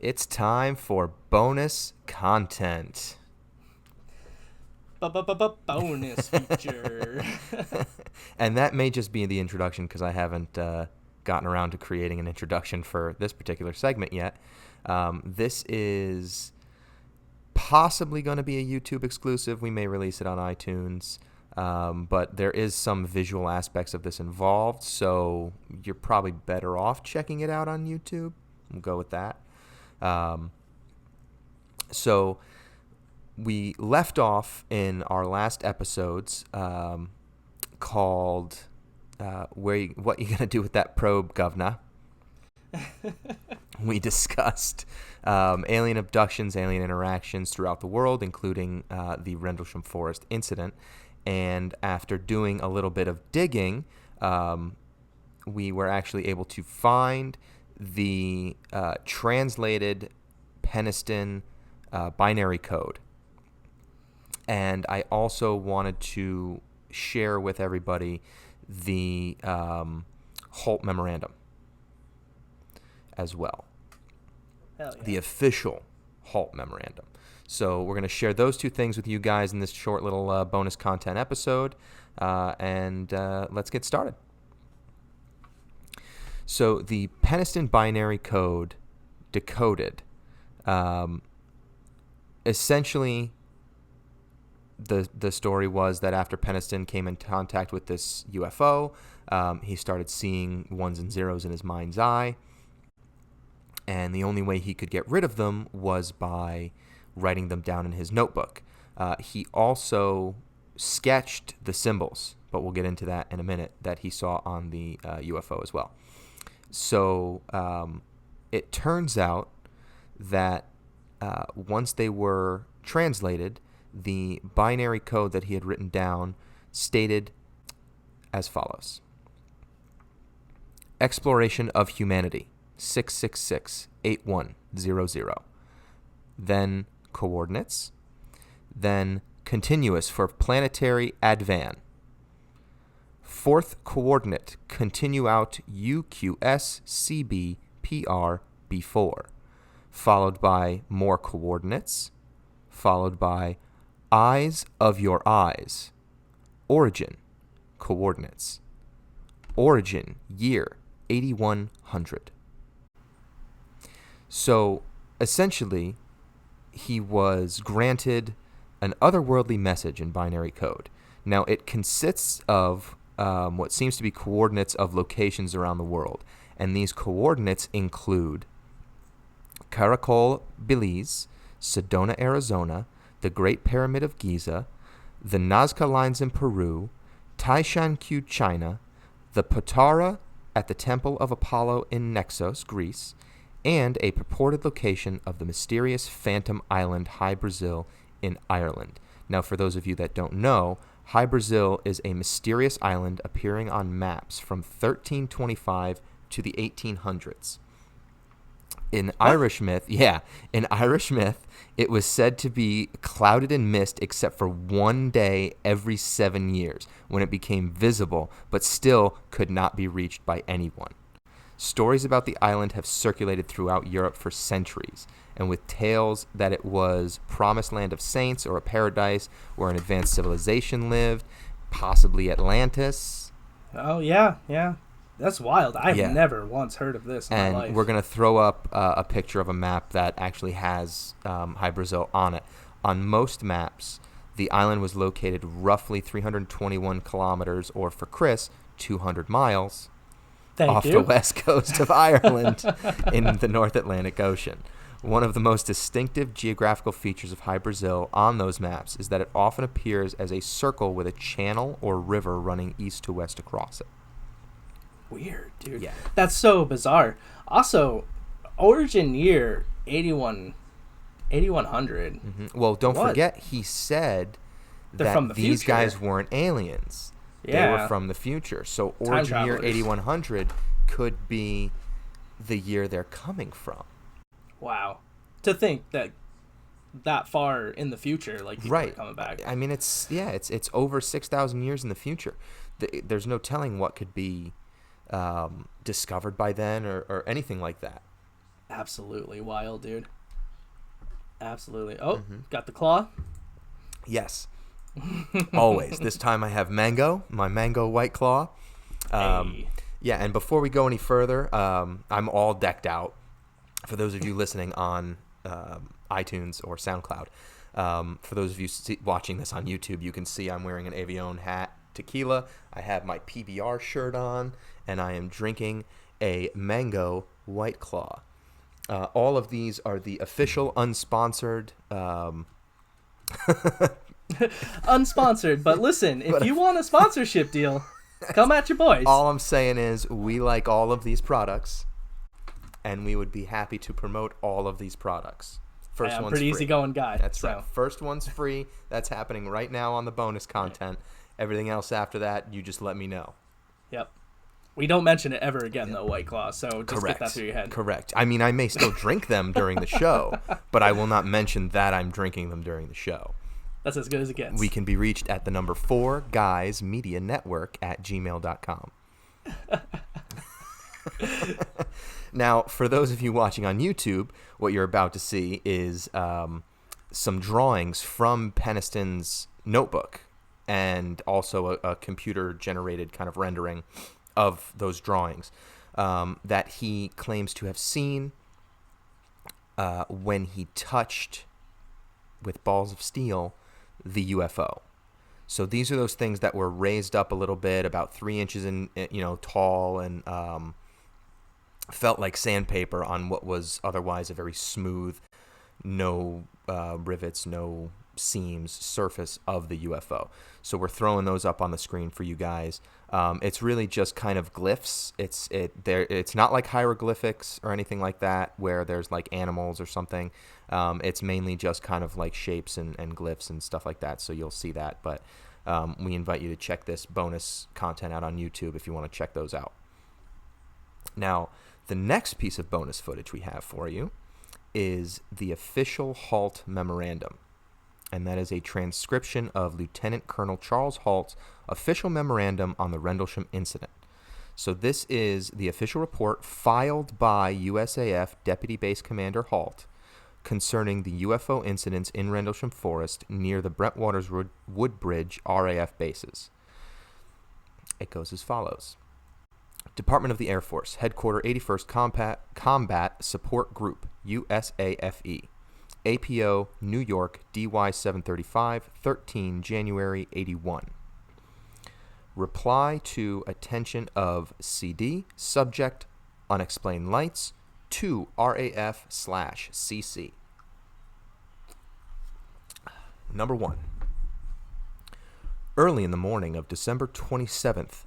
It's time for bonus content. Bonus feature. And that may just be the introduction because I haven't gotten around to creating an introduction for this particular segment yet. This is possibly going to be a YouTube exclusive. We may release it on iTunes. But there is some visual aspects of this involved, so you're probably better off checking it out on YouTube. We'll go with that. So we left off in our last episodes called What You Gonna Do With That Probe, Governor? We discussed alien abductions, alien interactions throughout the world, including the Rendlesham Forest incident. And after doing a little bit of digging, we were actually able to find the translated Penniston binary code. And I also wanted to share with everybody the Halt Memorandum as well. Hell yeah. The official Halt Memorandum. So we're going to share those two things with you guys in this short little bonus content episode, and let's get started. So the Penniston binary code, Decoded, essentially the story was that after Penniston came in contact with this UFO, he started seeing ones and zeros in his mind's eye, and the only way he could get rid of them was by writing them down in his notebook. He also sketched the symbols, but we'll get into that in a minute, that he saw on the UFO as well. So it turns out that once they were translated, the binary code that he had written down stated as follows. Exploration of humanity, 666-8100. Then coordinates, then continuous for planetary advan. Fourth coordinate, continue out UQSCB PR followed by more coordinates, followed by eyes of your eyes. Origin, coordinates. Origin, year, 8100. So, essentially, he was granted an otherworldly message in binary code. Now, it consists of what seems to be coordinates of locations around the world. And these coordinates include Caracol, Belize, Sedona, Arizona, the Great Pyramid of Giza, the Nazca Lines in Peru, Taishan-Q, China, the Potara at the Temple of Apollo in Naxos, Greece, and a purported location of the mysterious Phantom Island, High Brazil, in Ireland. Now, for those of you that don't know, High Brazil is a mysterious island appearing on maps from 1325 to the 1800s. In Irish myth, it was said to be clouded in mist except for one day every 7 years when it became visible, but still could not be reached by anyone. Stories about the island have circulated throughout Europe for centuries, and with tales that it was promised land of saints or a paradise where an advanced civilization lived, possibly Atlantis. Oh, yeah. That's wild. I've never once heard of this in my life. And we're going to throw up a picture of a map that actually has High Brazil on it. On most maps, the island was located roughly 321 kilometers, or for Chris, 200 miles, off the west coast of Ireland in the North Atlantic Ocean. One of the most distinctive geographical features of High Brazil on those maps is that it often appears as a circle with a channel or river running east to west across it. Weird, dude. Yeah. That's so bizarre. Also, origin year 8100. Mm-hmm. Well, don't forget, he said that these guys weren't aliens. Yeah. They were from the future. So origin year 8100 could be the year they're coming from. Wow. To think that far in the future, like, people are coming back. I mean, it's over 6,000 years in the future. There's no telling what could be discovered by then or anything like that. Absolutely wild, dude. Absolutely. Oh, got the claw? Yes. Always. This time I have mango, my mango White Claw. Hey. Yeah, and before we go any further, I'm all decked out. For those of you listening on iTunes or SoundCloud, for those of you watching this on YouTube, you can see I'm wearing an Avión hat tequila. I have my PBR shirt on, and I am drinking a mango White Claw. All of these are the official unsponsored. Unsponsored, but listen, if you want a sponsorship deal, come at your boys. All I'm saying is we like all of these products, and we would be happy to promote all of these products. First one's pretty easygoing guy. That's right. First one's free. That's happening right now on the bonus content. Right. Everything else after that, you just let me know. Yep. We don't mention it ever again, though, White Claw, so just get that through your head. Correct. I mean, I may still drink them during the show, but I will not mention that I'm drinking them during the show. That's as good as it gets. We can be reached at the number 4 Guys Media Network at gmail.com. Now, for those of you watching on YouTube, what you're about to see is some drawings from Penniston's notebook and also a computer-generated kind of rendering of those drawings that he claims to have seen when he touched with balls of steel the UFO. So these are those things that were raised up a little bit, about 3 inches tall, and felt like sandpaper on what was otherwise a very smooth, no rivets, no seams surface of the UFO. So we're throwing those up on the screen for you guys. It's really just kind of glyphs. It's not like hieroglyphics or anything like that where there's like animals or something. It's mainly just kind of like shapes and glyphs and stuff like that. So you'll see that. But we invite you to check this bonus content out on YouTube if you want to check those out. Now, the next piece of bonus footage we have for you is the official Halt Memorandum. And that is a transcription of Lieutenant Colonel Charles Halt's official memorandum on the Rendlesham incident. So this is the official report filed by USAF Deputy Base Commander Halt concerning the UFO incidents in Rendlesham Forest near the Brentwaters Woodbridge RAF bases. It goes as follows. Department of the Air Force, Headquarter 81st Combat Support Group, USAFE. APO, New York, DY 735, 13 January 81. Reply to attention of CD, subject, unexplained lights, to RAF/CC. Number 1. Early in the morning of December 27th,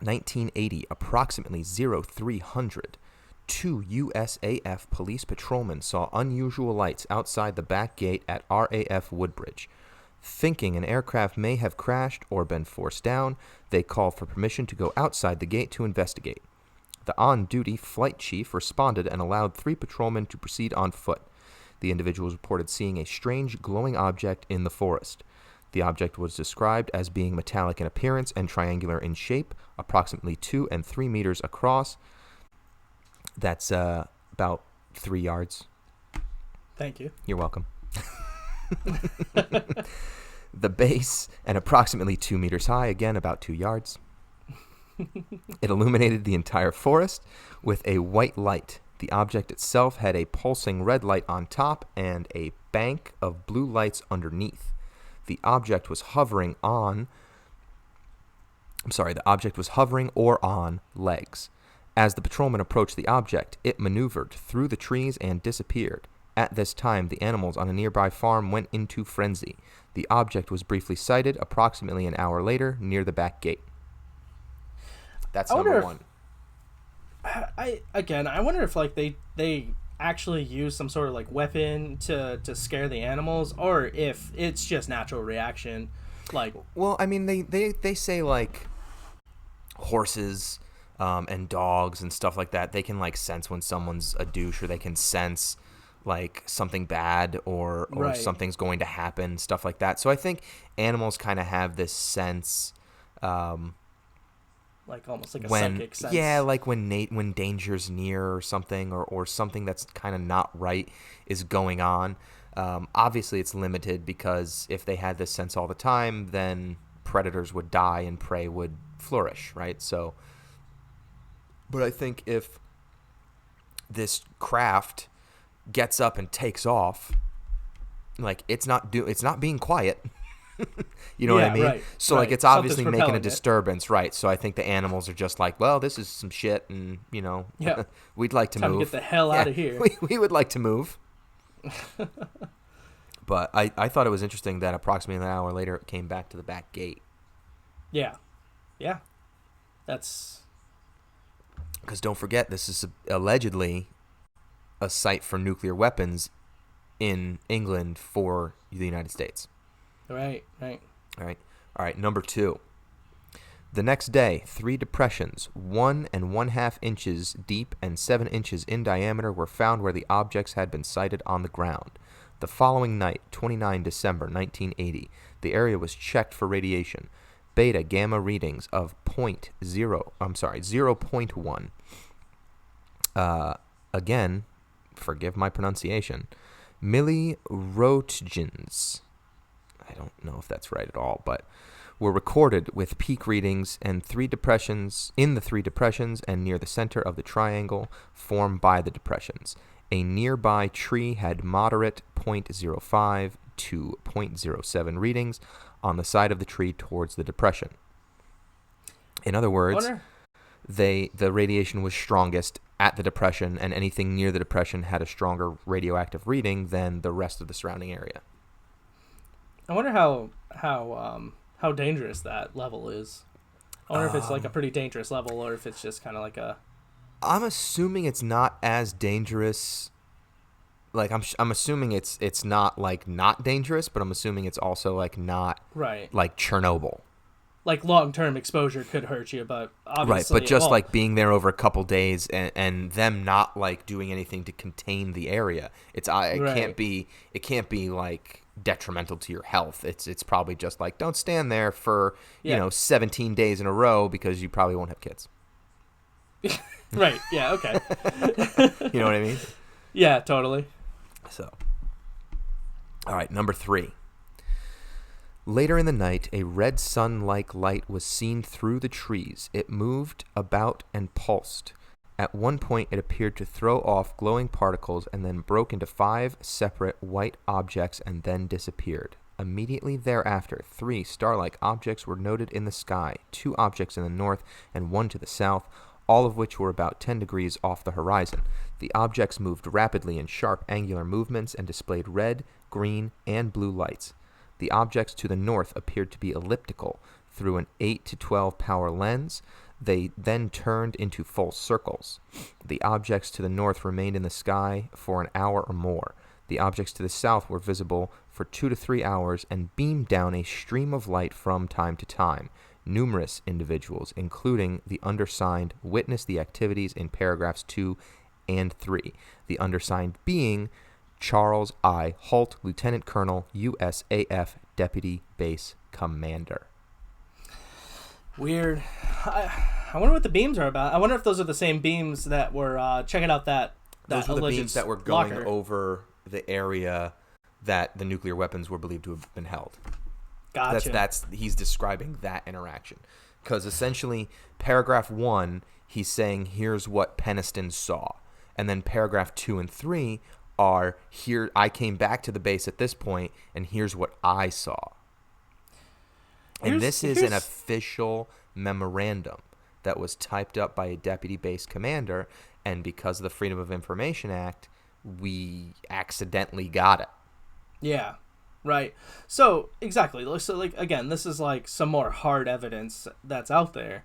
1980, approximately 0300, 2 USAF police patrolmen saw unusual lights outside the back gate at RAF Woodbridge. Thinking an aircraft may have crashed or been forced down, they called for permission to go outside the gate to investigate. The on-duty flight chief responded and allowed 3 patrolmen to proceed on foot. The individuals reported seeing a strange glowing object in the forest. The object was described as being metallic in appearance and triangular in shape, approximately 2 and 3 meters across. That's about 3 yards. Thank you. You're welcome. The base, and approximately 2 meters high, again about 2 yards. It illuminated the entire forest with a white light. The object itself had a pulsing red light on top and a bank of blue lights underneath. The object was hovering or on legs. As the patrolman approached the object, it maneuvered through the trees and disappeared. At this time, the animals on a nearby farm went into frenzy. The object was briefly sighted approximately an hour later near the back gate. That's number 1. I wonder if like they actually use some sort of like weapon to scare the animals, or if it's just natural reaction. Like, well, I mean, they say like horses and dogs and stuff like that, they can like sense when someone's a douche, or they can sense like something bad or right. Something's going to happen, stuff like that. So I think animals kind of have this sense like almost like a when psychic sense. yeah, like when danger's near or something, or something that's kind of not right is going on. Obviously, it's limited because if they had this sense all the time, then predators would die and prey would flourish, right? So, but I think if this craft gets up and takes off, like it's not being quiet. You know what I mean? Right, so right. like it's obviously Something's making a propelling it. disturbance, right? So I think the animals are just like, well, this is some shit, and Yeah. we'd like to Time move. to get the hell out of here. We would like to move. But I thought it was interesting that approximately an hour later it came back to the back gate. Yeah. Yeah. That's... Because don't forget, this is allegedly a site for nuclear weapons in England for the United States. Right. All right. Number 2. The next day, 3 depressions, 1 1/2 inches deep and 7 inches in diameter, were found where the objects had been sighted on the ground. The following night, 29 December 1980, the area was checked for radiation. Beta gamma readings of 0.1. Again, forgive my pronunciation, milliroentgens. I don't know if that's right at all, but were recorded with peak readings and in the 3 depressions and near the center of the triangle formed by the depressions. A nearby tree had moderate 0.05 to 0.07 readings on the side of the tree towards the depression. In other words, the radiation was strongest at the depression, and anything near the depression had a stronger radioactive reading than the rest of the surrounding area. I wonder how dangerous that level is. I wonder if it's like a pretty dangerous level, or if it's just kind of like a... I'm assuming it's not as dangerous. Like I'm assuming it's not like not dangerous, but I'm assuming it's also like not right, like Chernobyl. Like long-term exposure could hurt you, but obviously... Right, but just like being there over a couple days and them not like doing anything to contain the area, it can't be like detrimental to your health. It's probably just like, don't stand there for 17 days in a row because you probably won't have kids. Right, yeah, okay. You know what I mean? Yeah, totally. So, all right, number 3. Later in the night, a red sun-like light was seen through the trees. It moved about and pulsed. At one point, it appeared to throw off glowing particles and then broke into 5 separate white objects and then disappeared. Immediately thereafter, 3 star-like objects were noted in the sky, 2 objects in the north and 1 to the south, all of which were about 10 degrees off the horizon. The objects moved rapidly in sharp angular movements and displayed red, green, and blue lights. The objects to the north appeared to be elliptical through an 8 to 12 power lens. They then turned into full circles. The objects to the north remained in the sky for an hour or more. The objects to the south were visible for 2 to 3 hours and beamed down a stream of light from time to time. Numerous individuals, including the undersigned, witnessed the activities in paragraphs 2 and 3. The undersigned being Charles I. Halt, Lieutenant Colonel, USAF Deputy Base Commander. Weird. I wonder what the beams are about. I wonder if those are the same beams that were checking out that Those were the alleged beams that were going locker. over the area that the nuclear weapons were believed to have been held. Gotcha. He's describing that interaction. Because essentially, paragraph 1, he's saying, here's what Penniston saw. And then paragraph 2 and 3 are, here, I came back to the base at this point, and here's what I saw. And this is an official memorandum that was typed up by a deputy base commander, and because of the Freedom of Information Act, we accidentally got it. Yeah, right. So, exactly. So, like, again, this is like some more hard evidence that's out there,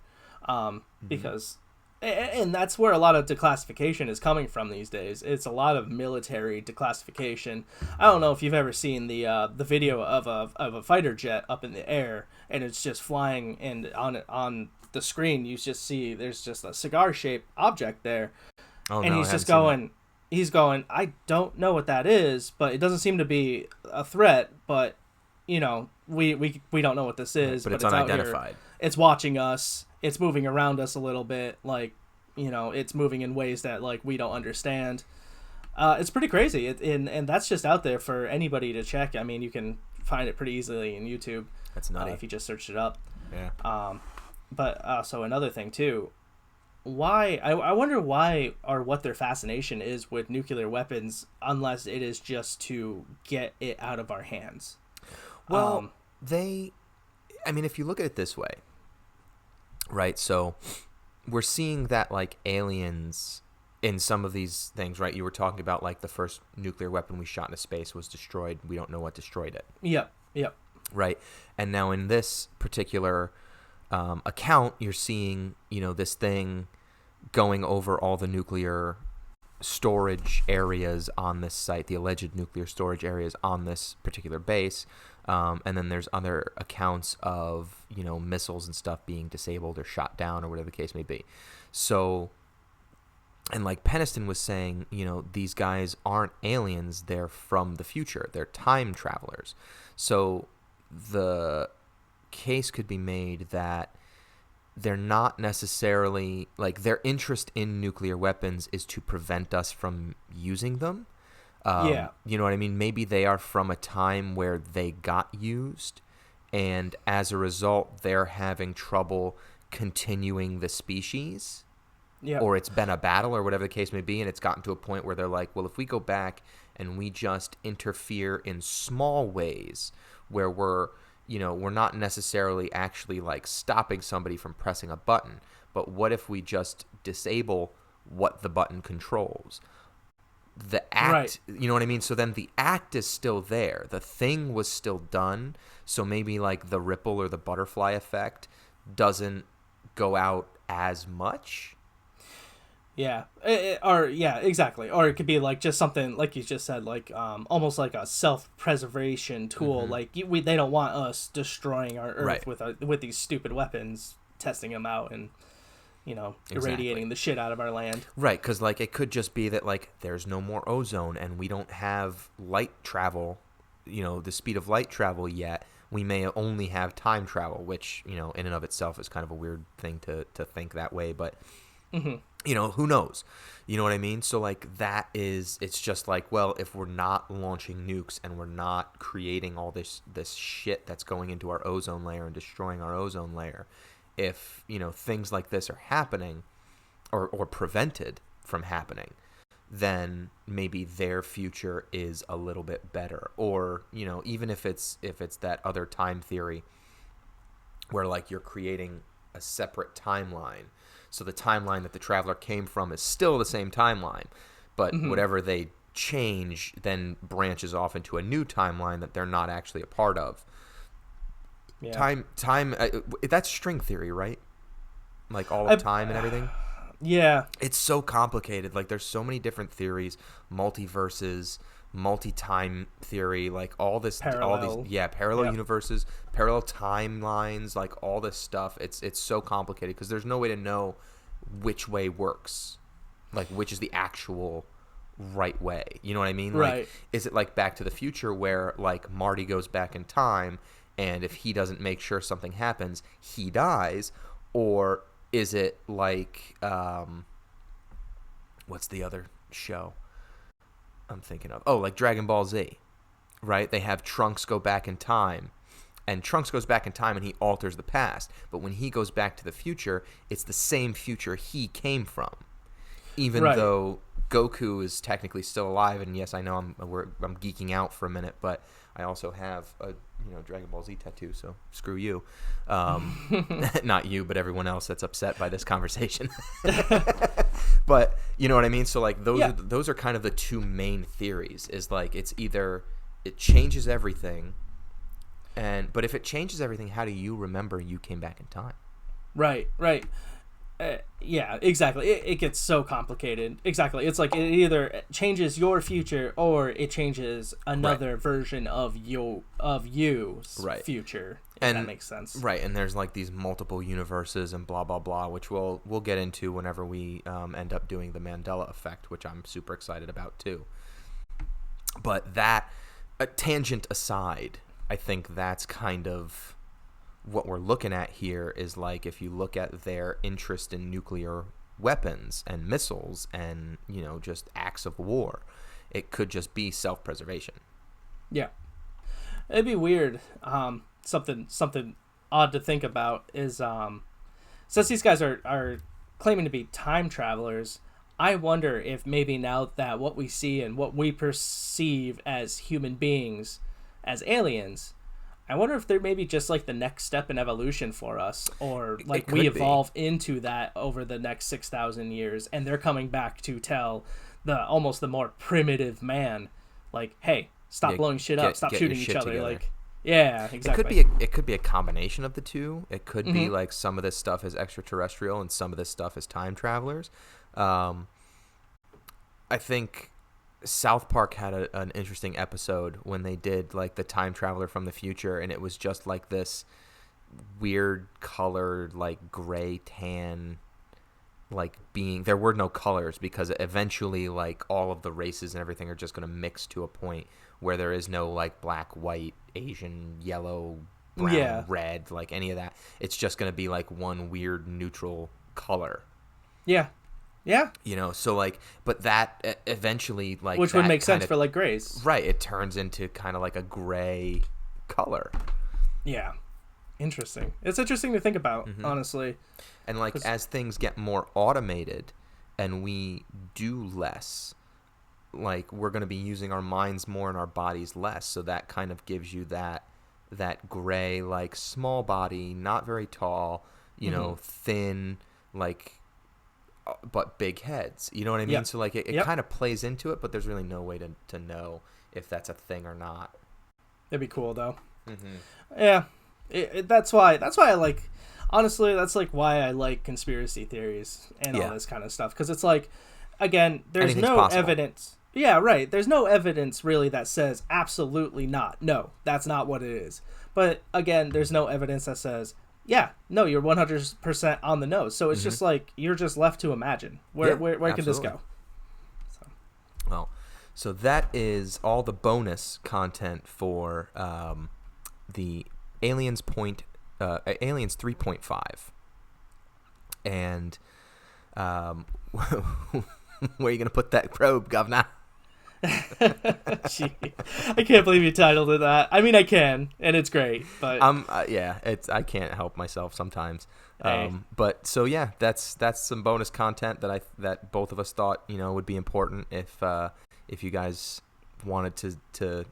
because... And that's where a lot of declassification is coming from these days. It's a lot of military declassification. I don't know if you've ever seen the video of a fighter jet up in the air, and it's just flying, and on the screen you just see there's just a cigar-shaped object there, and he's just going, I don't know what that is, but it doesn't seem to be a threat. But we don't know what this is, but it's out unidentified. here. it's watching us. It's moving around us a little bit. Like, it's moving in ways that like we don't understand. It's pretty crazy. And that's just out there for anybody to check. I mean, you can find it pretty easily in YouTube. That's nutty. If you just searched it up. Yeah. But so another thing too, why I wonder why or what their fascination is with nuclear weapons, unless it is just to get it out of our hands. Well, I mean, if you look at it this way, right? So we're seeing that like aliens in some of these things, right? You were talking about like the first nuclear weapon we shot into space was destroyed. We don't know what destroyed it. Yep. Right. And now in this particular account, you're seeing, this thing going over all the nuclear storage areas on this site, the alleged nuclear storage areas on this particular base. And then there's other accounts of, missiles and stuff being disabled or shot down or whatever the case may be. So, and like Penniston was saying, these guys aren't aliens. They're from the future. They're time travelers. So the case could be made that they're not necessarily, like, their interest in nuclear weapons is to prevent us from using them. You know what I mean? Maybe they are from a time where they got used, and as a result, they're having trouble continuing the species. Yeah. Or it's been a battle or whatever the case may be, and it's gotten to a point where they're like, well, if we go back and we just interfere in small ways where we're not necessarily actually like stopping somebody from pressing a button, but what if we just disable what the button controls? The act, right. You know what I mean? So then the act is still there. The thing was still done. So maybe like the ripple or the butterfly effect doesn't go out as much. Yeah, exactly. Or it could be like just something like you just said, like almost like a self-preservation tool. Mm-hmm. Like they don't want us destroying our Earth with these stupid weapons, testing them out, and irradiating the shit out of our land. Right, because like it could just be that like there's no more ozone and we don't have light travel, the speed of light travel yet. We may only have time travel, which in and of itself is kind of a weird thing to think that way, but. Mm-hmm. Who knows? You know what I mean? So like it's just like, well, if we're not launching nukes and we're not creating all this shit that's going into our ozone layer and destroying our ozone layer, if, things like this are happening or prevented from happening, then maybe their future is a little bit better. Or, even if it's that other time theory where like you're creating a separate timeline. So the timeline that the traveler came from is still the same timeline, but whatever they change then branches off into a new timeline that they're not actually a part of. Yeah. Time. That's string theory, right? Like all of time and everything. Yeah. It's so complicated. Like there's so many different theories, multiverses, multi-time theory, like all these parallel universes, parallel timelines, like all this stuff. It's so complicated because there's no way to know which way works, like which is the actual right way. You know what I mean? Right. Like, is it like Back to the Future where like Marty goes back in time and if he doesn't make sure something happens, he dies? Or is it like what's the other show I'm thinking of? Oh, like Dragon Ball Z, right? They have Trunks go back in time, and Trunks goes back in time and he alters the past. But when he goes back to the future, it's the same future he came from, even though Goku is technically still alive. And yes, I know I'm geeking out for a minute, but I also have a Dragon Ball Z tattoo, so screw you. Not you, but everyone else that's upset by this conversation. But you know what I mean? So like those are kind of the two main theories, is like it's either it changes everything, but if it changes everything, how do you remember you came back in time? Right. Yeah, exactly. It gets so complicated. Exactly. It's like it either changes your future or it changes another version of you's future. If that makes sense. Right. And there's like these multiple universes and blah blah blah, which we'll get into whenever we end up doing the Mandela effect, which I'm super excited about too. But that, a tangent aside, I think that's kind of what we're looking at here is like if you look at their interest in nuclear weapons and missiles and, you know, just acts of war, it could just be self-preservation. Yeah. It'd be weird. Something odd to think about is since these guys are claiming to be time travelers, I wonder if maybe now that what we see and what we perceive as human beings, as aliens, I wonder if they're maybe just like the next step in evolution for us, or like we evolve into that over the next 6,000 years, and they're coming back to tell the more primitive man, like, hey, stop blowing shit up, stop shooting each other, together. Like, yeah, exactly. It could be a combination of the two. It could be like some of this stuff is extraterrestrial and some of this stuff is time travelers. I think South Park had an interesting episode when they did like the time traveler from the future, and it was just like this weird colored, like gray tan, like being. There were no colors because eventually like all of the races and everything are just going to mix to a point where there is no like black, white, Asian, yellow, brown, red, like any of that. It's just going to be like one weird neutral color. Yeah. Yeah. You know, so like, but that eventually, like, which would make sense for like grays. Right. It turns into kind of like a gray color. Yeah. Interesting. It's interesting to think about, honestly. And like, as things get more automated and we do less, like, we're going to be using our minds more and our bodies less. So that kind of gives you that gray, like, small body, not very tall, you know, thin, like, but big heads, you know what I mean? Yep. So like it kind of plays into it, but there's really no way to know if that's a thing or not. It'd be cool though. Yeah, that's why I like, honestly, that's like why I like conspiracy theories and all this kind of stuff, because it's like, again, there's no evidence. Yeah, right. There's no evidence really that says absolutely not. No, that's not what it is. But again, there's no evidence that says, yeah, no, you're 100% on the nose. So it's just like, you're just left to imagine. Where can this go? Well, so that is all the bonus content for the Aliens 3.5. And where are you going to put that probe, governor? Gee, I can't believe you titled it that. I mean, I can, and it's great, but I can't help myself sometimes. Hey. But so yeah, that's some bonus content that both of us thought, you know, would be important if you guys wanted to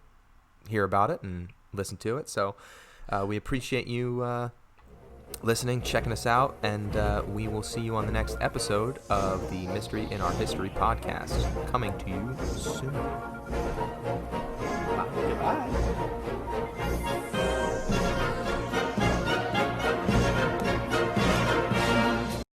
hear about it and listen to it. So we appreciate you listening, checking us out, and we will see you on the next episode of the Mystery in Our History podcast, coming to you soon. Goodbye.